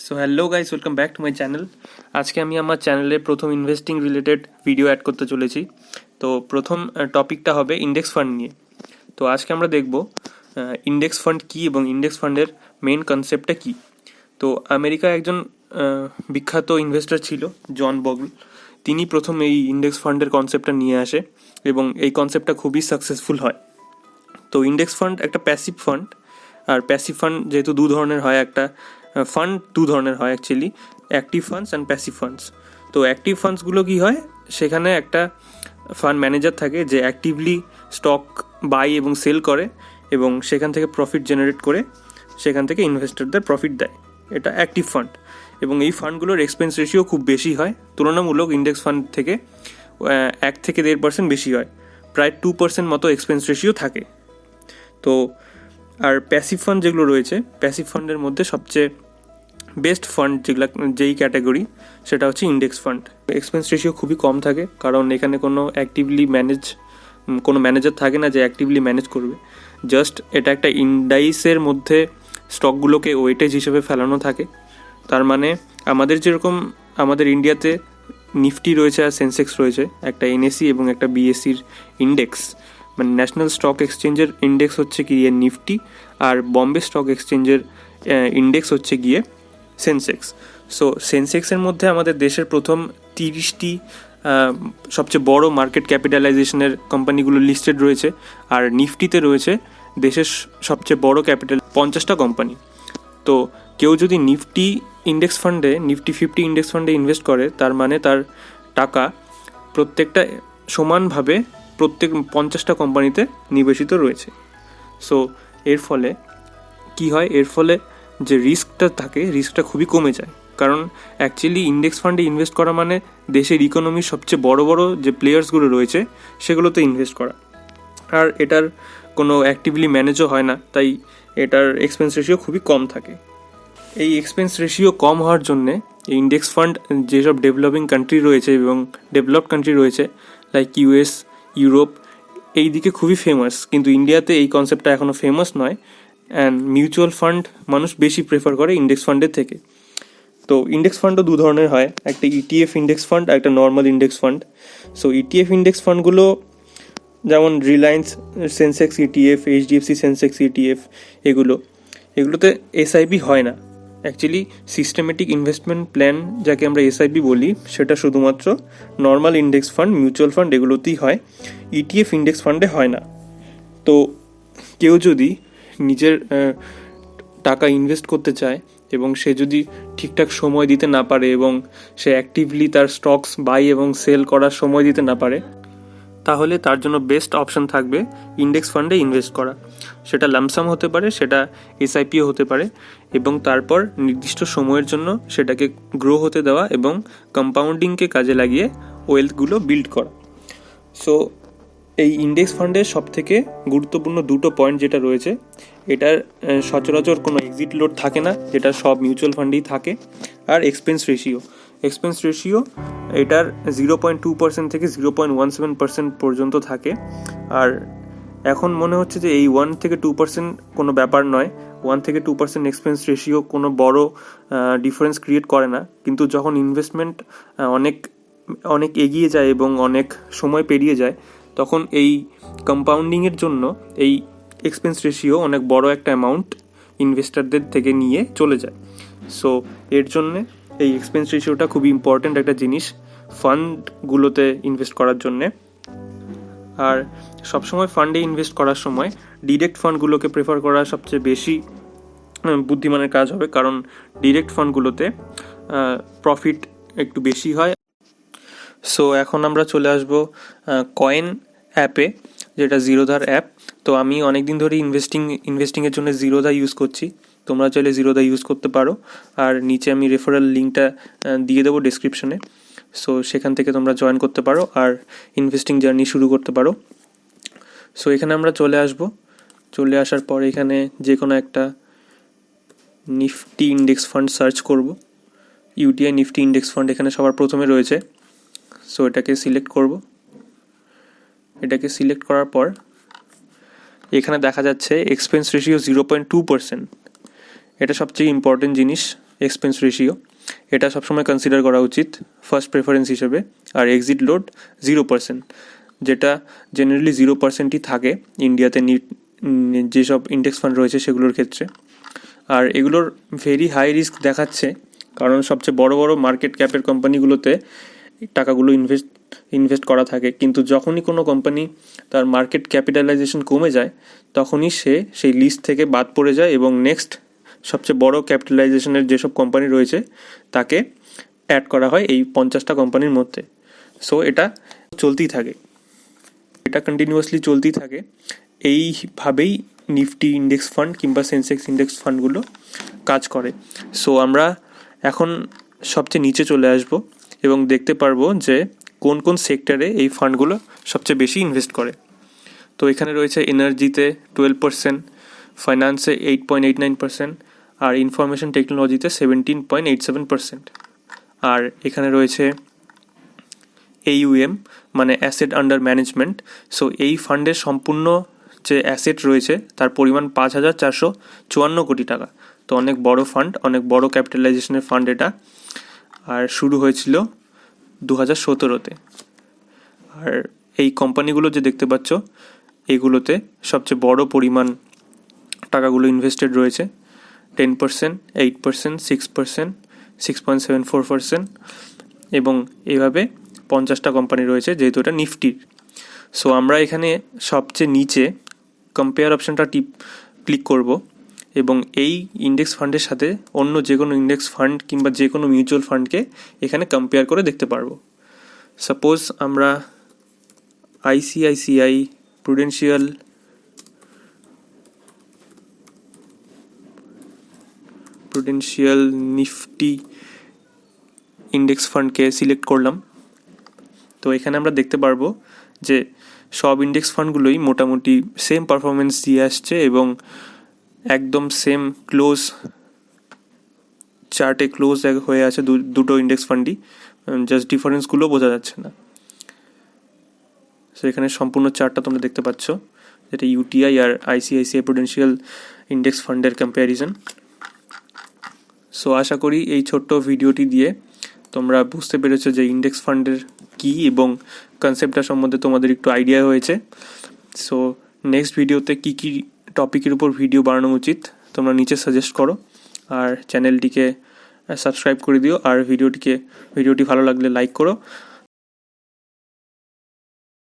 So hello guys, welcome back to my channel. আজকে আমি আমার চ্যানেলে প্রথম ইনভেস্টিং রিলেটেড ভিডিও অ্যাড করতে চলেছি। তো প্রথম টপিকটা হবে ইন্ডেক্স ফান্ড নিয়ে। তো আজকে আমরা দেখব ইন্ডেক্স ফান্ড কী এবং ইন্ডেক্স ফান্ডের মেন কনসেপ্টটা কী। তো আমেরিকার একজন বিখ্যাত ইনভেস্টর ছিল জন বগল। তিনি প্রথম এই ইন্ডেক্স ফান্ডের কনসেপ্টটা নিয়ে আসে এবং এই কনসেপ্টটা খুবই সাকসেসফুল হয়। তো ইন্ডেক্স ফান্ড একটা প্যাসিভ ফান্ড, আর প্যাসিভ ফান্ড যেহেতু দু ধরনের হয়, একটা ফান্ড দু ধরনের হয় actually, active funds and passive funds. তো অ্যাক্টিভ ফান্ডসগুলো কী হয়, সেখানে একটা ফান্ড ম্যানেজার থাকে যে অ্যাক্টিভলি স্টক বাই এবং সেল করে এবং সেখান থেকে প্রফিট জেনারেট করে সেখান থেকে ইনভেস্টরদের প্রফিট দেয়। এটা অ্যাক্টিভ ফান্ড এবং এই ফান্ডগুলোর এক্সপেন্স রেশিও খুব বেশি হয়, তুলনামূলক ইন্ডেক্স ফান্ড থেকে 1-1.5% বেশি হয়, প্রায় 2% মতো এক্সপেন্স রেশিও থাকে। তো আর প্যাসিভ ফান্ড যেগুলো রয়েছে, প্যাসিভ ফান্ডের মধ্যে সবচেয়ে বেস্ট ফান্ড যেই ক্যাটাগরি, সেটা হচ্ছে ইন্ডেক্স ফান্ড। এক্সপেন্স রেশিও খুবই কম থাকে, কারণ এখানে কোনো ম্যানেজার থাকে না যে অ্যাক্টিভলি ম্যানেজ করবে। জাস্ট এটা একটা ইন্ডাইসের মধ্যে স্টকগুলোকে ওয়েটেজ হিসেবে ফেলানো থাকে। তার মানে আমাদের ইন্ডিয়াতে নিফটি রয়েছে আর সেন্সেক্স রয়েছে, একটা এনএসি এবং একটা বিএসসির ইন্ডেক্স, মানে ন্যাশনাল স্টক এক্সচেঞ্জের ইন্ডেক্স হচ্ছে গিয়ে নিফটি, আর বম্বে স্টক এক্সচেঞ্জের ইন্ডেক্স হচ্ছে গিয়ে সেন্সেক্স। সো সেন্সেক্সের মধ্যে আমাদের দেশের প্রথম 30টি সবচেয়ে বড় মার্কেট ক্যাপিটালাইজেশনের কোম্পানিগুলো লিস্টেড রয়েছে, আর নিফটিতে রয়েছে দেশের সবচেয়ে বড় ক্যাপিটাল 50টা কোম্পানি। তো কেউ যদি নিফটি 50 ইন্ডেক্স ফান্ডে ইনভেস্ট করে, তার মানে তার টাকা প্রত্যেকটা সমানভাবে প্রত্যেক 50টা কোম্পানিতে নিবেশিত রয়েছে। সো এর ফলে কি হয়, এর ফলে যে রিস্কটা থাকে, রিস্কটা খুবই কমে যায়। কারণ অ্যাকচুয়ালি ইন্ডেক্স ফান্ডে ইনভেস্ট করা মানে দেশের ইকোনমির সবচেয়ে বড় বড় যে প্লেয়ার্সগুলো রয়েছে সেগুলোতে ইনভেস্ট করা, আর এটার কোনো অ্যাক্টিভলি ম্যানেজও হয় না, তাই এটার এক্সপেন্স রেশিও খুবই কম থাকে। এই এক্সপেন্স রেশিও কম হওয়ার জন্যে এই ইন্ডেক্স ফান্ড যেসব ডেভেলপিং কান্ট্রি রয়েছে এবং ডেভেলপড কান্ট্রি রয়েছে লাইক ইউএস, ইউরোপ, এই দিকে খুবই ফেমাস, কিন্তু ইন্ডিয়াতে এই কনসেপ্টটা এখনও ফেমাস নয়। অ্যান্ড মিউচুয়াল ফান্ড মানুষ বেশি প্রেফার করে ইন্ডেক্স ফান্ডের থেকে। তো ইন্ডেক্স ফান্ডও দু ধরনের হয়, একটা ইটিএফ ইন্ডেক্স ফান্ড আর একটা normal index fund. So ETF index ফান্ডগুলো যেমন Reliance Sensex ETF, HDFC Sensex ETF, এগুলোতে এসআইপি হয় না। অ্যাকচুয়ালি সিস্টেমেটিক ইনভেস্টমেন্ট প্ল্যান, যাকে আমরা এসআইপি বলি, সেটা শুধুমাত্র normal index fund, mutual fund এগুলোতেই হয়, ইটিএফ ইন্ডেক্স ফান্ডে হয় না। তো কেউ যদি নিজের টাকা ইনভেস্ট করতে চায় এবং সে যদি ঠিকঠাক সময় দিতে না পারে এবং সে অ্যাক্টিভলি তার স্টকস বাই এবং সেল করার সময় দিতে না পারে, তাহলে তার জন্য বেস্ট অপশন থাকবে ইন্ডেক্স ফান্ডে ইনভেস্ট করা। সেটা লামসাম হতে পারে, সেটা এসআইপিও হতে পারে, এবং তারপর নির্দিষ্ট সময়ের জন্য সেটাকে গ্রো হতে দেওয়া এবং কম্পাউন্ডিংকে কাজে লাগিয়ে ওয়েলথগুলো বিল্ড করা। সো এই ইন্ডেক্স ফান্ডের সবথেকে গুরুত্বপূর্ণ দুটো পয়েন্ট যেটা রয়েছে, এটার সচরাচর কোনো এক্সিট লোড থাকে না, যেটা সব মিউচুয়াল ফান্ডেই থাকে, আর এক্সপেন্স রেশিও এটার 0.2% থেকে 0.17% পর্যন্ত থাকে। আর এখন মনে হচ্ছে যে এই 1-2% কোনো ব্যাপার নয়, 1-2% এক্সপেন্স রেশিও কোনো বড় ডিফারেন্স ক্রিয়েট করে না, কিন্তু যখন ইনভেস্টমেন্ট অনেক এগিয়ে যায় এবং অনেক সময় পেরিয়ে যায়, তখন এই কম্পাউন্ডিংয়ের জন্য এই এক্সপেন্স রেশিও অনেক বড় একটা অ্যামাউন্ট ইনভেস্টরদের থেকে নিয়ে চলে যায়। সো এর জন্যে এই এক্সপেন্স রেশিওটা খুবই ইম্পর্ট্যান্ট একটা জিনিস ফান্ডগুলোতে ইনভেস্ট করার জন্যে। আর সবসময় ফান্ডে ইনভেস্ট করার সময় ডিরেক্ট ফান্ডগুলোকে প্রেফার করা সবচেয়ে বেশি বুদ্ধিমানের কাজ হবে, কারণ ডিরেক্ট ফান্ডগুলোতে প্রফিট একটু বেশি হয়। সো এখন আমরা চলে আসবো কয়েন অ্যাপে, যেটা জিরোধার অ্যাপ। তো আমি অনেক দিন ধরে ইনভেস্টিংয়ের জন্য জিরোধা ইউজ করছি, তোমরা চাইলে জিরোধা ইউজ করতে পারো, আর নিচে আমি রেফারেল লিঙ্কটা দিয়ে দেবো ডেসক্রিপশনে। সো সেখান থেকে তোমরা জয়েন করতে পারো আর ইনভেস্টিং জার্নি শুরু করতে পারো। সো এখানে আমরা চলে আসার পর এখানে যে কোনো একটা নিফটি ইন্ডেক্স ফান্ড সার্চ করব। ইউটিআই নিফটি ইন্ডেক্স ফান্ড এখানে সবার প্রথমে রয়েছে। সো এটাকে সিলেক্ট করার পর এখানে দেখা যাচ্ছে এক্সপেন্স রেশিও 0.2%। এটা সবচেয়ে ইম্পর্টেন্ট জিনিস, এক্সপেন্স রেশিও, এটা সবসময় কনসিডার করা উচিত ফার্স্ট প্রেফারেন্স হিসেবে। আর এক্সিট লোড 0%, যেটা জেনারেলি 0%ই থাকে ইন্ডিয়াতে যেসব ইন্ডেক্স ফান্ড রয়েছে সেগুলোর ক্ষেত্রে। আর এগুলোর ভেরি হাই রিস্ক দেখাচ্ছে, কারণ সবচেয়ে বড় বড় মার্কেট ক্যাপের কোম্পানিগুলোতে টাকাগুলো ইনভেস্ট করা থাকে, কিন্তু যখনই কোনো কোম্পানি তার মার্কেট ক্যাপিটালাইজেশন কমে যায় তখনই সে সেই লিস্ট থেকে বাদ পড়ে যায় এবং নেক্সট সবচেয়ে বড় ক্যাপিটালাইজেশনের যেসব কোম্পানি রয়েছে তাকে অ্যাড করা হয় এই 50টা কোম্পানির মধ্যে। সো এটা চলতেই থাকে, এটা কন্টিনিউয়াসলি চলতেই থাকে। এইভাবেই নিফটি ইন্ডেক্স ফান্ড কিংবা সেন্সেক্স ইন্ডেক্স ফান্ডগুলো কাজ করে। সো আমরা এখন সবচেয়ে নিচে চলে আসব এবং দেখতে পারবো যে কোন কোন সেক্টরে এই ফান্ডগুলো সবচেয়ে বেশি ইনভেস্ট করে। তো এখানে রয়েছে এনার্জিতে 12%, ফাইন্যান্সে 8.89%, আর ইনফরমেশন টেকনোলজিতে 17.87%। আর এখানে রয়েছে AUM মানে অ্যাসেট আন্ডার ম্যানেজমেন্ট। সো এই ফান্ডের সম্পূর্ণ যে অ্যাসেট রয়েছে তার পরিমাণ 5,454 কোটি টাকা। তো অনেক বড় ফান্ড, অনেক বড় ক্যাপিটালাইজেশনের ফান্ড এটা। আর শুরু হয়েছিল 2017-তে। আর এই কোম্পানিগুলো যে দেখতে পাচ্ছ এগুলোতে সবচেয়ে বড় পরিমাণ টাকাগুলো ইনভেস্টেড রয়েছে, 10%, 8%, 6%, 6.74%, এবং এইভাবে 50টা কোম্পানি রয়েছে যেহেতু এটা নিফটির। সো আমরা এখানে সবচেয়ে নিচে কম্পেয়ার অপশানটা ক্লিক করব এবং এই ইন্ডেক্স ফান্ডের সাথে অন্য যে কোনো ইন্ডেক্স ফান্ড কিংবা যে কোনো মিউচুয়াল ফান্ডকে এখানে কম্পেয়ার করে দেখতে পারবো। সাপোজ আমরা ICICI প্রুডেন্সিয়াল নিফটি ইন্ডেক্স ফান্ডকে সিলেক্ট করলাম। তো এখানে আমরা দেখতে পারবো যে সব ইন্ডেক্স ফান্ডগুলোই মোটামুটি সেম পারফরমেন্স দিয়ে আসছে এবং একদম সেম চার্টে ক্লোজ হয়ে আছে দুটো ইন্ডেক্স ফান্ডই, জাস্ট ডিফারেন্সগুলো বোঝা যাচ্ছে না। সো এখানে সম্পূর্ণ চার্টটা তোমরা দেখতে পাচ্ছ, যেটা UTI আর ICICI প্রুডেন্সিয়াল ইন্ডেক্স ফান্ডের কম্প্যারিজন। সো আশা করি এই ছোট্ট ভিডিওটি দিয়ে তোমরা বুঝতে পেরেছো যে ইন্ডেক্স ফান্ডের কী এবং কনসেপ্টটা সম্বন্ধে তোমাদের একটু আইডিয়া হয়েছে। সো নেক্সট ভিডিওতে কী কী টপিকের উপর ভিডিও বানানো উচিত তোমরা নিচে সাজেস্ট করো, আর চ্যানেলটিকে সাবস্ক্রাইব করে দিও, আর ভিডিওটি ভালো লাগলে লাইক করো।